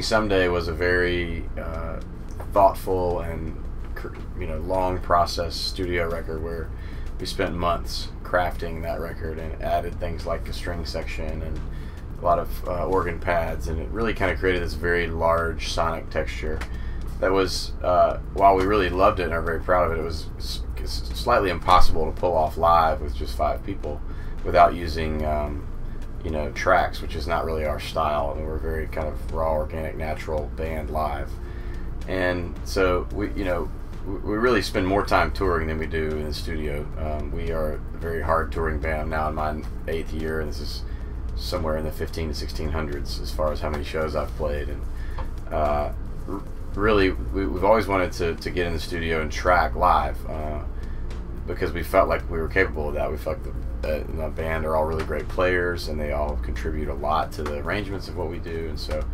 Someday was a very thoughtful and long process studio record where we spent months crafting that record and added things like a string section and a lot of organ pads, and it really kind of created this very large sonic texture that was, while we really loved it and are very proud of it, it was slightly impossible to pull off live with just 5 people without using tracks, which is not really our style. I mean, we're very kind of raw, organic, natural band live, and so we really spend more time touring than we do in the studio. We are a very hard touring band. I'm now in my 8th year, and this is somewhere in the 15 to 1600s as far as how many shows I've played. And really, we've always wanted to get in the studio and track live because we felt like we were capable of that. We felt like the band are all really great players, and they all contribute a lot to the arrangements of what we do. And so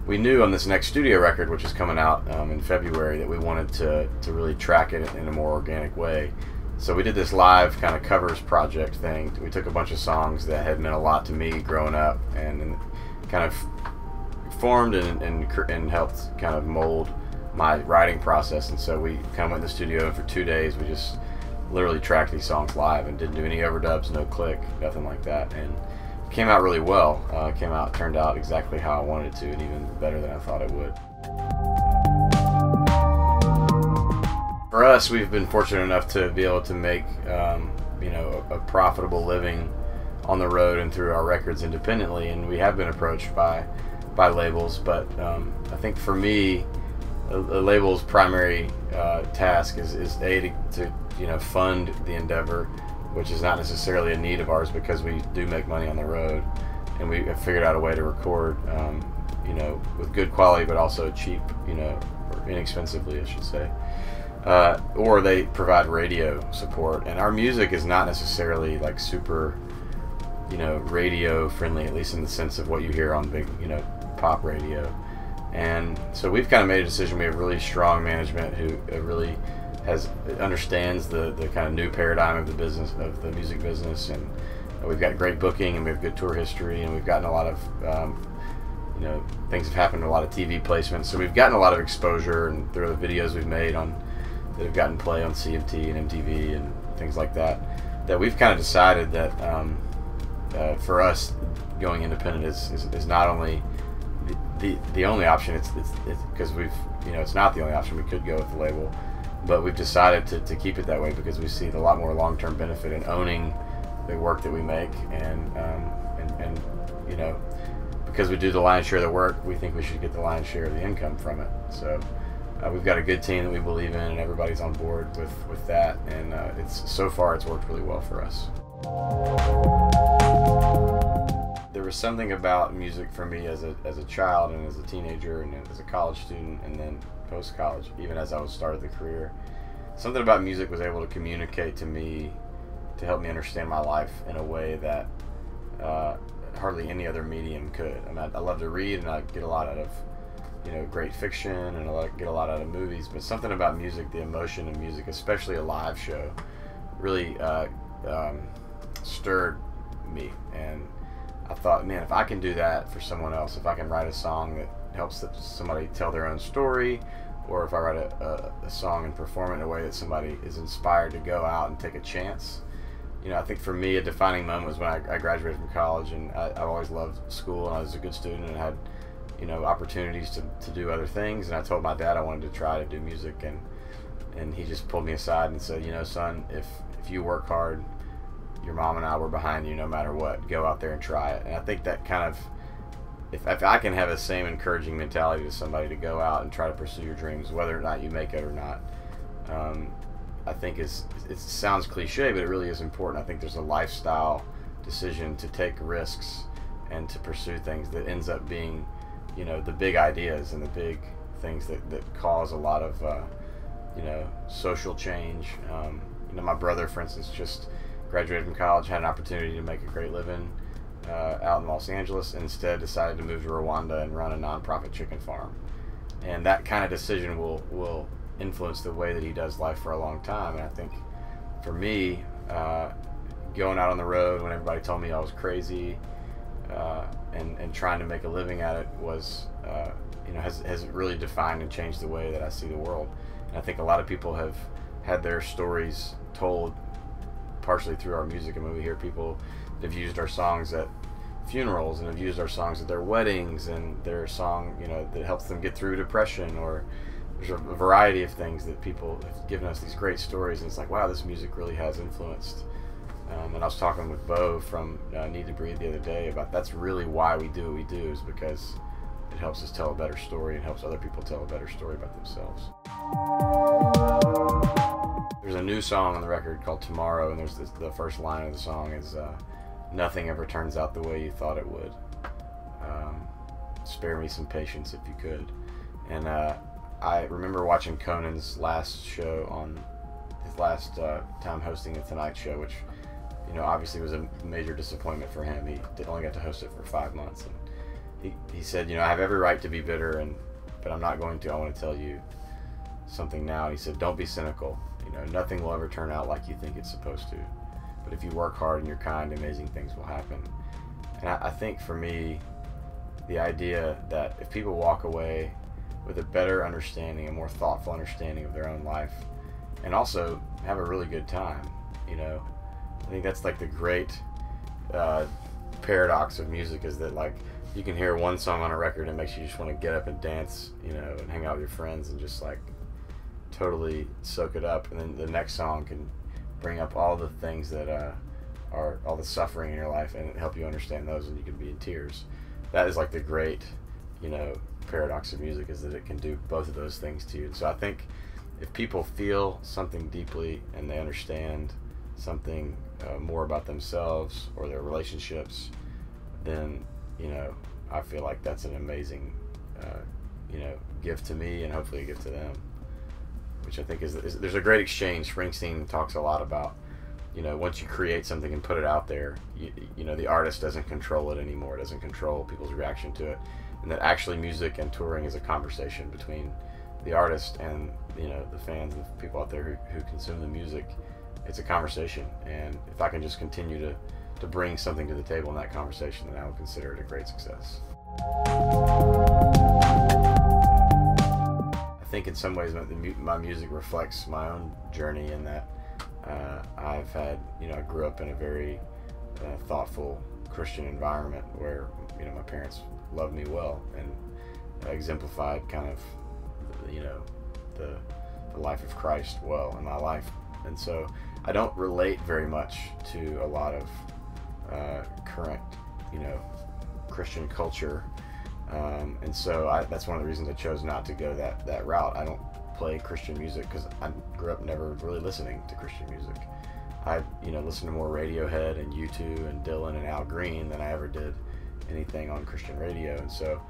we knew on this next studio record, which is coming out in February, that we wanted to really track it in a more organic way. So we did this live kind of covers project thing. We took a bunch of songs that had meant a lot to me growing up and kind of formed and helped kind of mold my writing process. And so we kind of went in the studio, and for 2 days we just literally tracked these songs live and didn't do any overdubs, no click, nothing like that. And it came out really well. Turned out exactly how I wanted it to, and even better than I thought it would. For us, we've been fortunate enough to be able to make a profitable living on the road and through our records independently, and we have been approached by labels. But I think for me, a label's primary task is to fund the endeavor, which is not necessarily a need of ours because we do make money on the road, and we have figured out a way to record with good quality but also cheap, or inexpensively, I should say. Or they provide radio support, and our music is not necessarily like super radio friendly, at least in the sense of what you hear on big pop radio. And so we've kind of made a decision. We have really strong management who really understands the kind of new paradigm of the business, of the music business, and we've got great booking, and we have good tour history, and we've gotten a lot of things have happened, a lot of TV placements, so we've gotten a lot of exposure, and there are the videos we've made that have gotten play on CMT and MTV and things like that we've kind of decided that for us, going independent is not only the only option. It's because it's not the only option. We could go with the label, but we've decided to keep it that way because we see a lot more long-term benefit in owning the work that we make, and because we do the lion's share of the work, we think we should get the lion's share of the income from it. So we've got a good team that we believe in, and everybody's on board with that, and so far it's worked really well for us. There was something about music for me as a child and as a teenager and as a college student, and then post-college, even as I was started the career. Something about music was able to communicate to me, to help me understand my life in a way that hardly any other medium could. I mean, I love to read, and I get a lot out of great fiction, and I get a lot out of movies, but something about music, the emotion in music, especially a live show, really stirred me. And I thought, man, if I can do that for someone else, if I can write a song that helps somebody tell their own story, or if I write a song and perform it in a way that somebody is inspired to go out and take a chance. I think for me a defining moment was when I graduated from college, and I've always loved school, and I was a good student and had opportunities to do other things, and I told my dad I wanted to try to do music, and he just pulled me aside and said, son, if you work hard, your mom and I were behind you no matter what. Go out there and try it. And I think that kind of, if I can have the same encouraging mentality to somebody to go out and try to pursue your dreams, whether or not you make it or not, I think it sounds cliche, but it really is important. I think there's a lifestyle decision to take risks and to pursue things that ends up being, the big ideas and the big things that cause a lot of, social change. My brother, for instance, just graduated from college, had an opportunity to make a great living out in Los Angeles, and instead decided to move to Rwanda and run a nonprofit chicken farm. And that kind of decision will influence the way that he does life for a long time. And I think for me, going out on the road when everybody told me I was crazy, and trying to make a living at it was has really defined and changed the way that I see the world. And I think a lot of people have had their stories told partially through our music. I mean, we hear people that have used our songs at funerals and have used our songs at their weddings, and their song, that helps them get through depression, or there's a variety of things that people have given us these great stories, and it's like, wow, this music really has influenced. And I was talking with Bo from Need to Breathe the other day about that's really why we do what we do, is because it helps us tell a better story and helps other people tell a better story about themselves. There's a new song on the record called Tomorrow, and there's the first line of the song is, nothing ever turns out the way you thought it would. Spare me some patience if you could. And I remember watching Conan's last show, on his last time hosting the Tonight Show, which obviously was a major disappointment for him. He only got to host it for 5 months, and he said, I have every right to be bitter, but I'm not going to. I want to tell you something now. And he said, don't be cynical. Nothing will ever turn out like you think it's supposed to. But if you work hard and you're kind, amazing things will happen. And I think for me, the idea that if people walk away with a better understanding, a more thoughtful understanding of their own life, and also have a really good time, I think that's like the great paradox of music, is that like you can hear one song on a record and it makes you just want to get up and dance, and hang out with your friends and just like totally soak it up, and then the next song can bring up all the things that are all the suffering in your life and help you understand those, and you can be in tears. That is like the great paradox of music, is that it can do both of those things to you. And so I think if people feel something deeply and they understand something more about themselves or their relationships, then I feel like that's an amazing gift to me, and hopefully a gift to them, which I think is there's a great exchange. Springsteen talks a lot about, once you create something and put it out there, the artist doesn't control it anymore, doesn't control people's reaction to it, and that actually music and touring is a conversation between the artist and the fans and the people out there who consume the music. It's a conversation, and if I can just continue to bring something to the table in that conversation, then I would consider it a great success. I think in some ways my music reflects my own journey, in that I've had, I grew up in a very thoughtful Christian environment where, my parents loved me well and exemplified kind of, the life of Christ well in my life. And so I don't relate very much to a lot of current, Christian culture. And so that's one of the reasons I chose not to go that route. I don't play Christian music because I grew up never really listening to Christian music. I listened to more Radiohead and U2 and Dylan and Al Green than I ever did anything on Christian radio. And so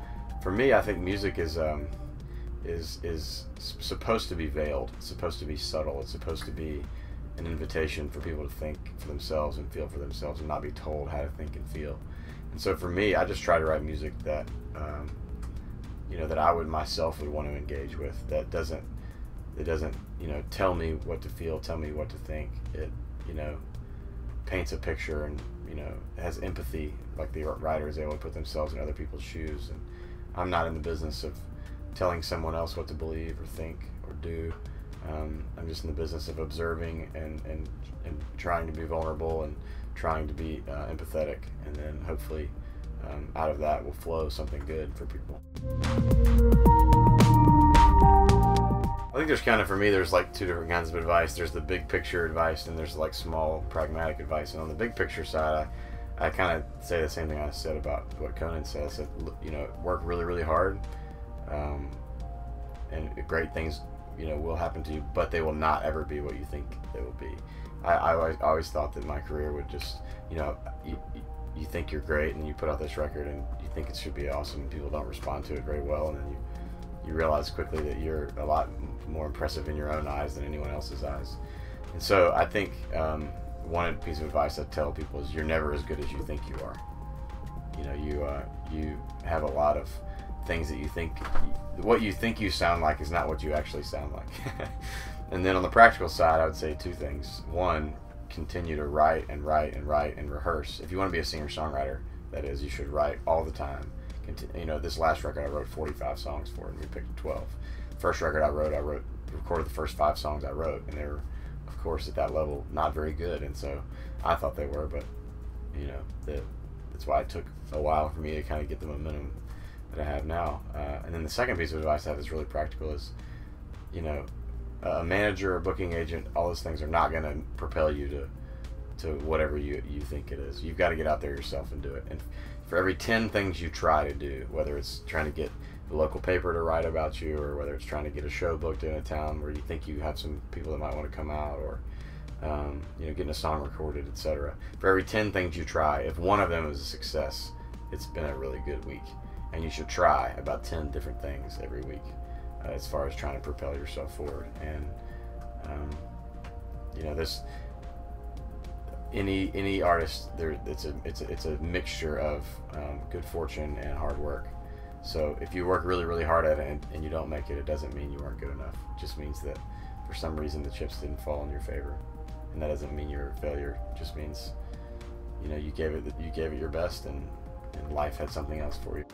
for me, I think music is supposed to be veiled. It's supposed to be subtle. It's supposed to be an invitation for people to think for themselves and feel for themselves, and not be told how to think and feel. And so for me, I just try to write music that that I myself would want to engage with. It doesn't tell me what to feel, tell me what to think. It paints a picture, and has empathy, like the writer is able to put themselves in other people's shoes. And I'm not in the business of telling someone else what to believe or think or do. I'm just in the business of observing and trying to be vulnerable and trying to be empathetic, and then hopefully out of that will flow something good for people. I think there's for me, there's like two different kinds of advice. There's the big picture advice, and there's like small pragmatic advice. And on the big picture side, I kind of say the same thing I said about what Conan says. Work really, really hard, and great things will happen to you, but they will not ever be what you think they will be. I always thought that my career would just, you think you're great and you put out this record and you think it should be awesome, and people don't respond to it very well, and then you realize quickly that you're a lot more impressive in your own eyes than anyone else's eyes. And so I think one piece of advice I tell people is you're never as good as you think you are. You have a lot of things that you think, what you think you sound like is not what you actually sound like. And then on the practical side, I would say two things. One, continue to write and write and write and rehearse. If you want to be a singer-songwriter, that is, you should write all the time. You know, this last record I wrote 45 songs for, and we picked 12. First record I recorded the first 5 songs I wrote, and they were, of course, at that level, not very good. And so I thought they were, but you know, that's why it took a while for me to kind of get the momentum that I have now. And then the second piece of advice I have is really practical. Is, you know, a manager, a booking agent, all those things are not going to propel you to whatever you think it is. You've got to get out there yourself and do it. And for every 10 things you try to do, whether it's trying to get the local paper to write about you, or whether it's trying to get a show booked in a town where you think you have some people that might want to come out, or you know, getting a song recorded, etc. For every 10 things you try, if one of them is a success, it's been a really good week. And you should try about 10 different things every week as far as trying to propel yourself forward. And you know, this any artist, it's a mixture of good fortune and hard work. So if you work really hard at it and you don't make it, it doesn't mean you weren't good enough. It just means that for some reason the chips didn't fall in your favor, and that doesn't mean you're a failure. It just means, you know, you gave it your best, and life had something else for you.